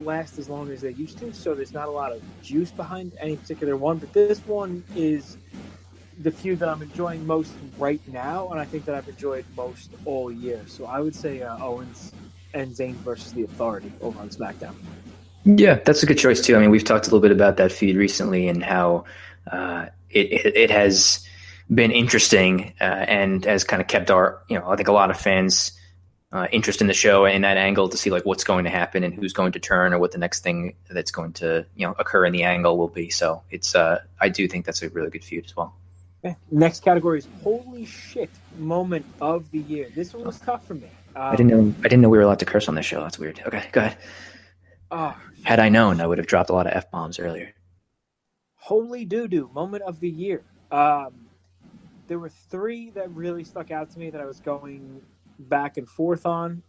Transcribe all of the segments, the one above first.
last as long as they used to, so there's not a lot of juice behind any particular one. But this one is the feud that I'm enjoying most right now, and I think that I've enjoyed most all year. So I would say Owens and Zayn versus the Authority over on SmackDown. Yeah, that's a good choice too. I mean, we've talked a little bit about that feud recently and how it has been interesting and has kind of kept our, I think a lot of fans interest in the show and that angle to see like what's going to happen and who's going to turn or what the next thing that's going to occur in the angle will be. So it's I do think that's a really good feud as well. Okay. Next category is holy shit moment of the year. This one was tough for me. I didn't know we were allowed to curse on this show. That's weird. Okay, go ahead. Had I known, I would have dropped a lot of F-bombs earlier. Holy doo-doo moment of the year. There were three that really stuck out to me that I was going back and forth on.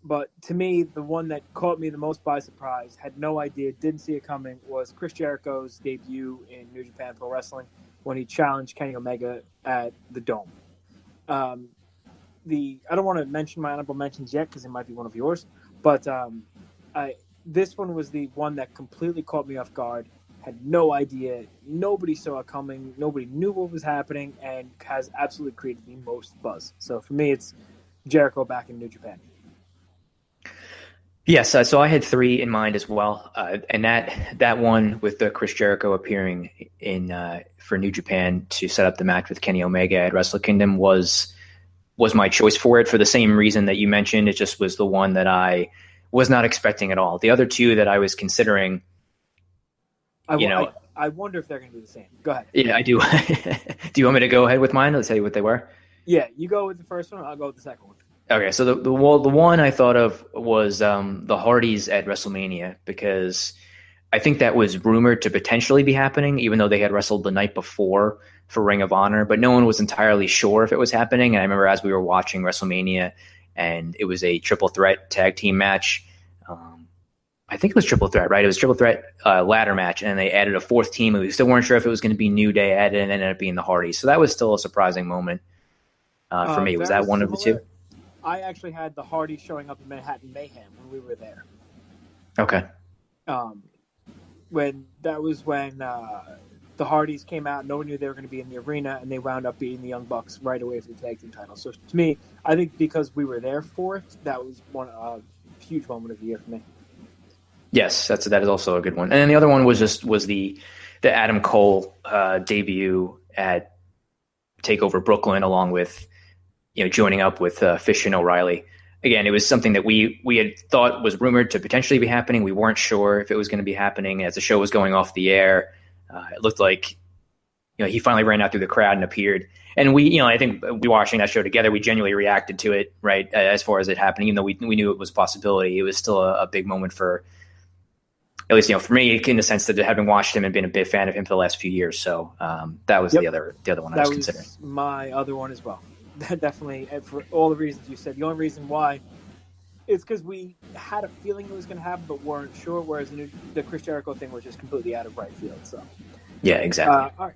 But to me, the one that caught me the most by surprise, had no idea, didn't see it coming, was Chris Jericho's debut in New Japan Pro Wrestling when he challenged Kenny Omega at the Dome. I don't want to mention my honorable mentions yet because it might be one of yours, but this one was the one that completely caught me off guard. Had no idea. Nobody saw it coming. Nobody knew what was happening, and has absolutely created the most buzz. So for me, it's Jericho back in New Japan. Yes, so I had three in mind as well, and that one with the Chris Jericho appearing in for New Japan to set up the match with Kenny Omega at Wrestle Kingdom was my choice for it for the same reason that you mentioned. It just was the one that I was not expecting at all. The other two that I was considering, I wonder if they're going to be the same. Go ahead. Yeah, I do. Do you want me to go ahead with mine? Let's tell you what they were. Yeah, you go with the first one. I'll go with the second one. Okay, so the one I thought of was the Hardys at WrestleMania, because I think that was rumored to potentially be happening, even though they had wrestled the night before for Ring of Honor, but no one was entirely sure if it was happening. And I remember as we were watching WrestleMania, and it was a triple threat tag team match. I think it was triple threat, right? It was triple threat ladder match, and they added a fourth team, and we still weren't sure if it was going to be New Day added, and it ended up being the Hardys. So that was still a surprising moment for me. Was that one of the two? I actually had the Hardys showing up in Manhattan Mayhem when we were there. Okay. When the Hardys came out, no one knew they were going to be in the arena, and they wound up beating the Young Bucks right away for the tag team title. So to me, I think because we were there for it, that was one huge moment of the year for me. Yes, that is also a good one. And then the other one was the Adam Cole debut at TakeOver Brooklyn, along with joining up with Fish and O'Reilly. Again, it was something that we had thought was rumored to potentially be happening. We weren't sure if it was going to be happening. As the show was going off the air, it looked like he finally ran out through the crowd and appeared. And we, I think we watching that show together, we genuinely reacted to it, right, as far as it happening. Even though we knew it was a possibility, it was still a big moment for, at least for me, in the sense that having watched him and been a big fan of him for the last few years. So that was the other one I was considering. My other one as well. Definitely, for all the reasons you said. The only reason why is because we had a feeling it was going to happen, but weren't sure. Whereas the Chris Jericho thing was just completely out of right field. So, yeah, exactly. All right.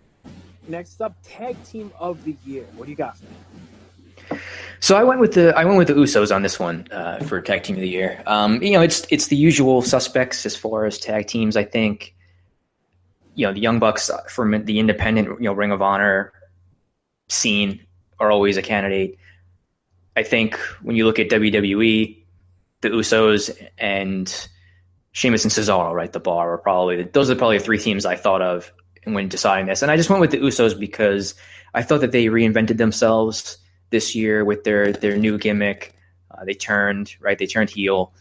Next up, tag team of the year. What do you got for me? So I went with the Usos on this one for tag team of the year. It's the usual suspects as far as tag teams. I think the Young Bucks from the independent Ring of Honor scene are always a candidate. I think when you look at WWE, the Usos and Sheamus and Cesaro, right, the Bar, are those are probably the three teams I thought of when deciding this. And I just went with the Usos because I thought that they reinvented themselves this year with their new gimmick. They turned heel.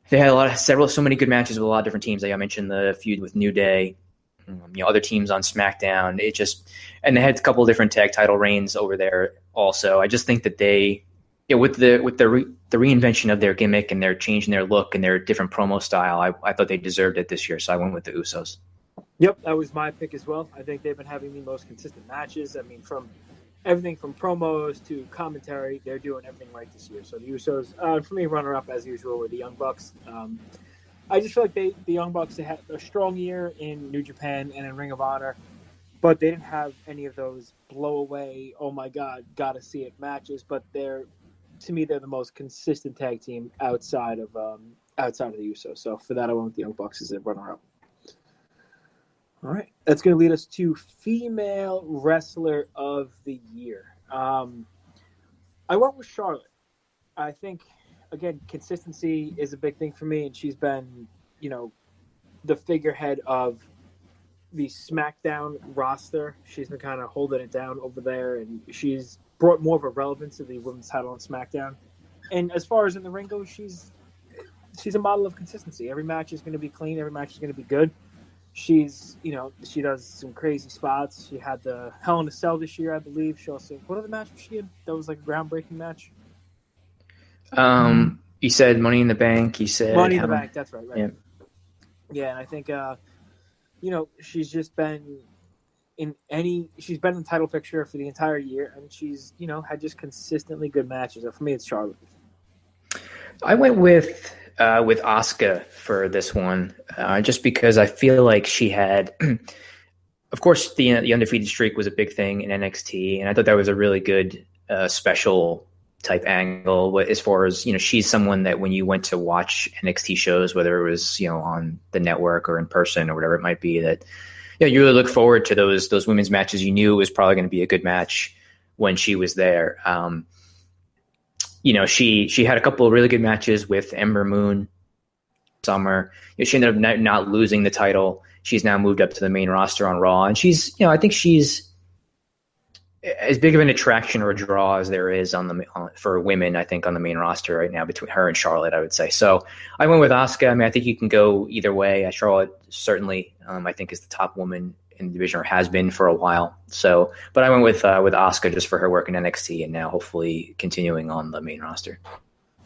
They had so many good matches with a lot of different teams. Like I mentioned, the feud with New Day, other teams on SmackDown. And they had a couple of different tag title reigns over there also. I just think that they, with the reinvention of their gimmick and their change in their look and their different promo style, I thought they deserved it this year. So I went with the Usos. Yep, that was my pick as well. I think they've been having the most consistent matches. I mean, from everything from promos to commentary, they're doing everything right this year. So the Usos, for me, runner-up as usual were the Young Bucks. I just feel like the Young Bucks, they had a strong year in New Japan and in Ring of Honor, but they didn't have any of those blow away, oh my God, gotta see it matches. But they're to me, they're the most consistent tag team outside of the Usos. So for that, I went with the Young Bucks as a runner-up. All right, that's going to lead us to female wrestler of the year. I went with Charlotte. I think, again, consistency is a big thing for me, and she's been, the figurehead of the SmackDown roster. She's been kind of holding it down over there, and she's brought more of a relevance to the women's title on SmackDown. And as far as in the ring goes, she's a model of consistency. Every match is going to be clean. Every match is going to be good. She's, she does some crazy spots. She had the Hell in a Cell this year, I believe. She also, what other match was she in? That was like a groundbreaking match. You said Money in the Bank. You said Money in the Bank. That's right. Yeah, and I think, she's just been she's been in the title picture for the entire year, and she's, had just consistently good matches. So for me, it's Charlotte. I went with Asuka for this one, just because I feel like she had, of course, the undefeated streak was a big thing in NXT, and I thought that was a really good special type angle. But as far as, she's someone that when you went to watch NXT shows, whether it was, on the network or in person or whatever it might be, that you really look forward to those women's matches. You knew it was probably going to be a good match when she was there. She had a couple of really good matches with Ember Moon summer. She ended up not losing the title. She's now moved up to the main roster on Raw, and she's, I think she's as big of an attraction or a draw as there is for women, I think, on the main roster right now between her and Charlotte, I would say. So I went with Asuka. I mean, I think you can go either way. Charlotte certainly, I think, is the top woman in the division, or has been for a while. So, but I went with Asuka just for her work in NXT, and now hopefully continuing on the main roster.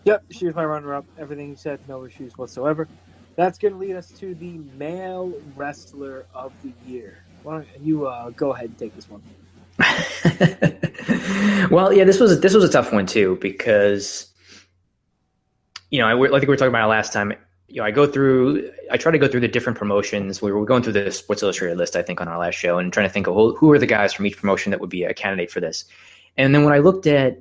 Yep, she was my runner-up. Everything you said, no issues whatsoever. That's going to lead us to the male wrestler of the year. Why don't you go ahead and take this one? Well, yeah, this was a tough one too, because I think we were talking about it last time. I try to go through the different promotions. We were going through the Sports Illustrated list, I think, on our last show, and trying to think of who are the guys from each promotion that would be a candidate for this. And then when I looked at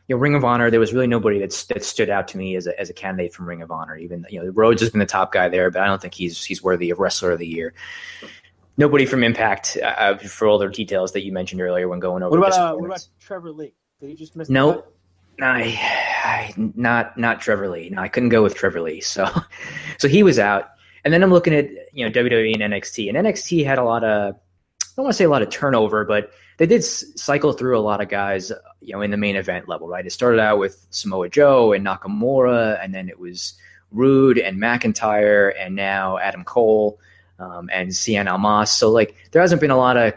Ring of Honor, there was really nobody that stood out to me as a candidate from Ring of Honor. Even Rhodes has been the top guy there, but I don't think he's worthy of Wrestler of the Year. Nobody from Impact, for all the details that you mentioned earlier when going over. What about Trevor Lee? Did he just miss? Nope. Not Trevor Lee. No, I couldn't go with Trevor Lee. So he was out. And then I'm looking at WWE and NXT. And NXT had I don't want to say a lot of turnover, but they did cycle through a lot of guys, in the main event level, right? It started out with Samoa Joe and Nakamura, and then it was Rude and McIntyre, and now Adam Cole. And Cien Almas. So there hasn't been a lot of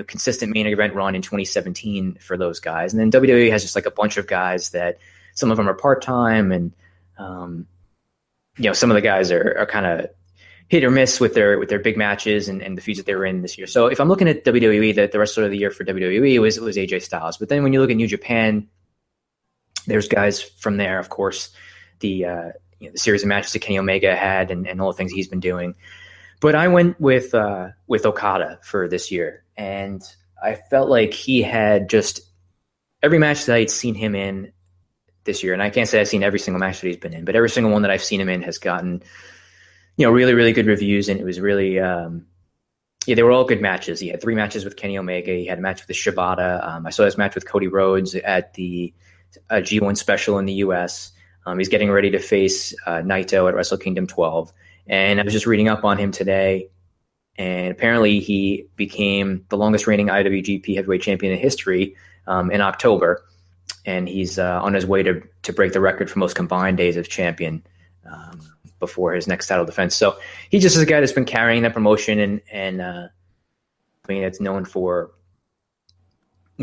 consistent main event run in 2017 for those guys. And then WWE has just a bunch of guys that some of them are part-time, and some of the guys are kind of hit or miss with their big matches and the feuds that they were in this year. So if I'm looking at WWE, the rest of the year for WWE was AJ Styles. But then when you look at New Japan, there's guys from there, of course, the series of matches that Kenny Omega had and all the things he's been doing. But I went with Okada for this year, and I felt like he had just every match that I'd seen him in this year, and I can't say I've seen every single match that he's been in, but every single one that I've seen him in has gotten, really, really good reviews, and it was really, they were all good matches. He had 3 matches with Kenny Omega. He had a match with Shibata. I saw this match with Cody Rhodes at the G1 special in the U.S. He's getting ready to face Naito at Wrestle Kingdom 12. And I was just reading up on him today, and apparently he became the longest reigning IWGP heavyweight champion in history in October. And he's on his way to break the record for most combined days as champion before his next title defense. So he just is a guy that's been carrying that promotion, and it's known for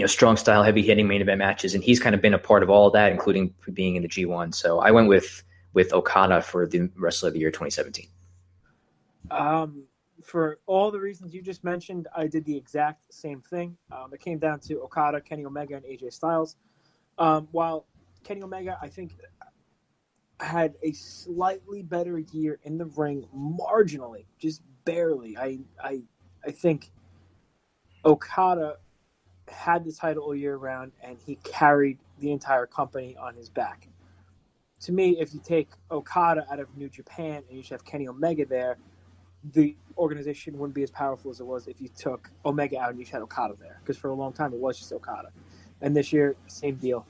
strong style, heavy hitting main event matches. And he's kind of been a part of all of that, including being in the G1. So I went with Okada for the Wrestler of the Year 2017. For all the reasons you just mentioned, I did the exact same thing. It came down to Okada, Kenny Omega, and AJ Styles. While Kenny Omega, I think, had a slightly better year in the ring, marginally, just barely. I think Okada had the title all year round, and he carried the entire company on his back. To me, if you take Okada out of New Japan and you should have Kenny Omega there, the organization wouldn't be as powerful as it was if you took Omega out and you had Okada there. Because for a long time, it was just Okada. And this year, same deal.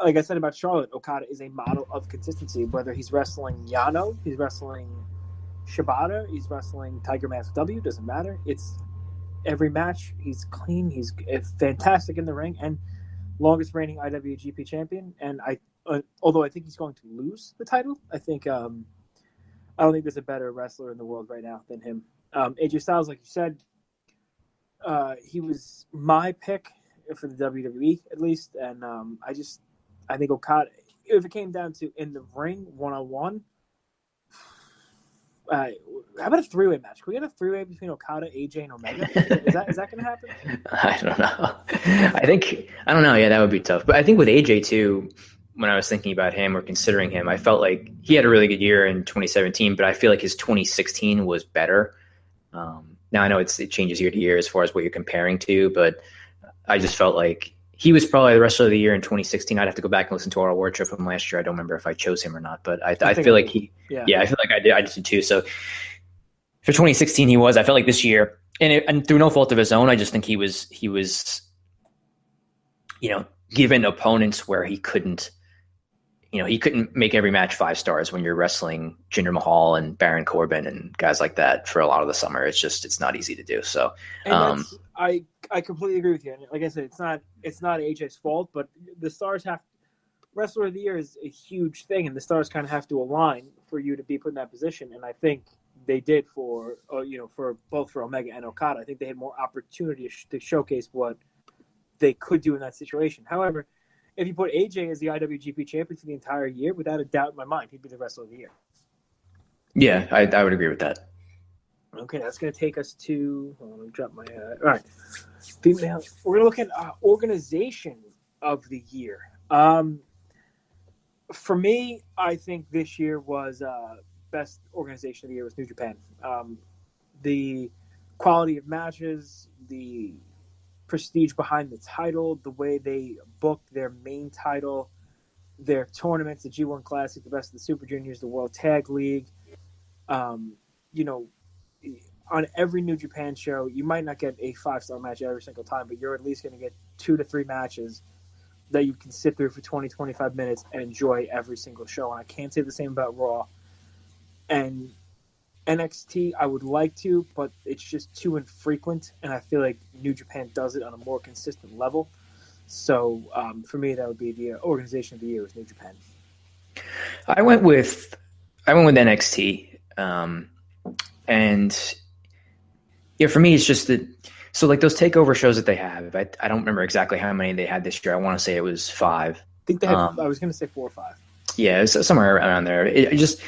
Like I said about Charlotte, Okada is a model of consistency. Whether he's wrestling Yano, he's wrestling Shibata, he's wrestling Tiger Mask W, doesn't matter. It's every match, he's clean, he's fantastic in the ring, and longest reigning IWGP champion. And although I think he's going to lose the title, I don't think there's a better wrestler in the world right now than him. AJ Styles, like you said, he was my pick for the WWE at least, and I think Okada, if it came down to in the ring, one-on-one, how about a three-way match? Can we get a three-way between Okada, AJ, and Omega? Is that going to happen? I don't know. I don't know. Yeah, that would be tough. But I think with AJ too, when I was thinking about him or considering him, I felt like he had a really good year in 2017, but I feel like his 2016 was better. Now I know it changes year to year as far as what you're comparing to, but I just felt like he was probably the wrestler of the year in 2016. I'd have to go back and listen to our award show from last year. I don't remember if I chose him or not, but I feel like I feel like I did too. So for 2016, he was. I felt like this year, and through no fault of his own, I just think he was, given opponents where he couldn't make every match 5 stars when you're wrestling Jinder Mahal and Baron Corbin and guys like that for a lot of the summer. It's not easy to do. So I completely agree with you. And like I said, it's not AJ's fault, but the stars wrestler of the year is a huge thing, and the stars kind of have to align for you to be put in that position. And I think they did for both for Omega and Okada. I think they had more opportunity to showcase what they could do in that situation. However, if you put AJ as the IWGP champion for the entire year, without a doubt in my mind, he'd be the wrestler of the year. Yeah, I would agree with that. Okay, that's going to take us to. Let me drop my. All right, female. We're going to look at organization of the year. For me, I think this year was best organization of the year was New Japan. The quality of matches, the prestige behind the title, the way they booked their main title, their tournaments, the G1 Classic, the Best of the Super Juniors, the World Tag League. On every New Japan show, you might not get a 5-star match every single time, but you're at least going to get 2 to 3 matches that you can sit through for 20, 25 minutes and enjoy every single show. And I can't say the same about Raw. And NXT, I would like to, but it's just too infrequent, and I feel like New Japan does it on a more consistent level. So for me, that would be the organization of the year with New Japan. I went with NXT, and for me, it's just that. So like those takeover shows that they have, I don't remember exactly how many they had this year. I want to say it was 5. I think they had. I was going to say 4 or 5. Yeah, it's somewhere around there. It just.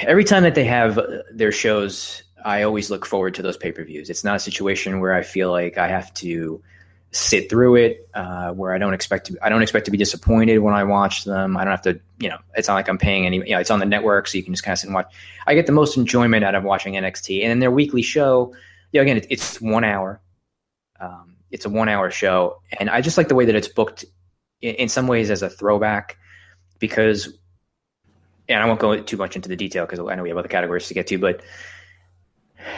Every time that they have their shows, I always look forward to those pay-per-views. It's not a situation where I feel like I have to sit through it, where I don't expect to be disappointed when I watch them. I don't have to, it's not like I'm paying any, it's on the network, so you can just kind of sit and watch. I get the most enjoyment out of watching NXT. And in their weekly show, again, it's 1 hour. It's a 1 hour show. And I just like the way that it's booked in some ways as a throwback, because and I won't go too much into the detail because I know we have other categories to get to, but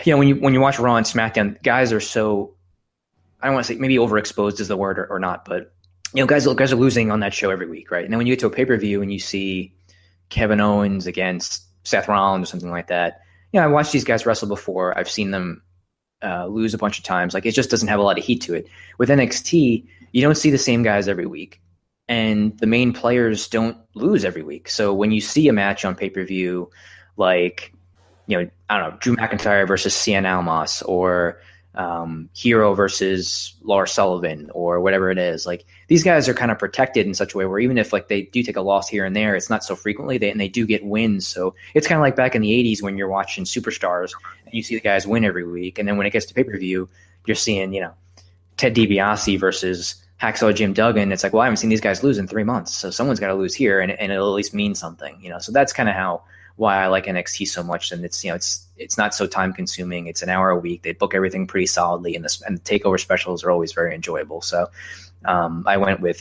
when you watch Raw and SmackDown, guys are so, I don't want to say maybe overexposed is the word or not, but guys are losing on that show every week, right? And then when you get to a pay-per-view and you see Kevin Owens against Seth Rollins or something like that, I watched these guys wrestle before. I've seen them lose a bunch of times. Like, it just doesn't have a lot of heat to it. With NXT, you don't see the same guys every week, and the main players don't lose every week. So when you see a match on pay-per-view, like, I don't know, Drew McIntyre versus Cien Almas, or Hero versus Lars Sullivan, or whatever it is, like, these guys are kind of protected in such a way where even if like they do take a loss here and there, it's not so frequently, and they do get wins. So it's kind of like back in the 80s when you're watching Superstars and you see the guys win every week. And then when it gets to pay-per-view, you're seeing, Ted DiBiase versus Hacksaw Jim Duggan. It's like, well, I haven't seen these guys lose in 3 months, so someone's got to lose here, and it'll at least mean something, So that's kind of how why I like NXT so much. And it's, it's not so time consuming. It's an hour a week. They book everything pretty solidly, and the takeover specials are always very enjoyable. So I went with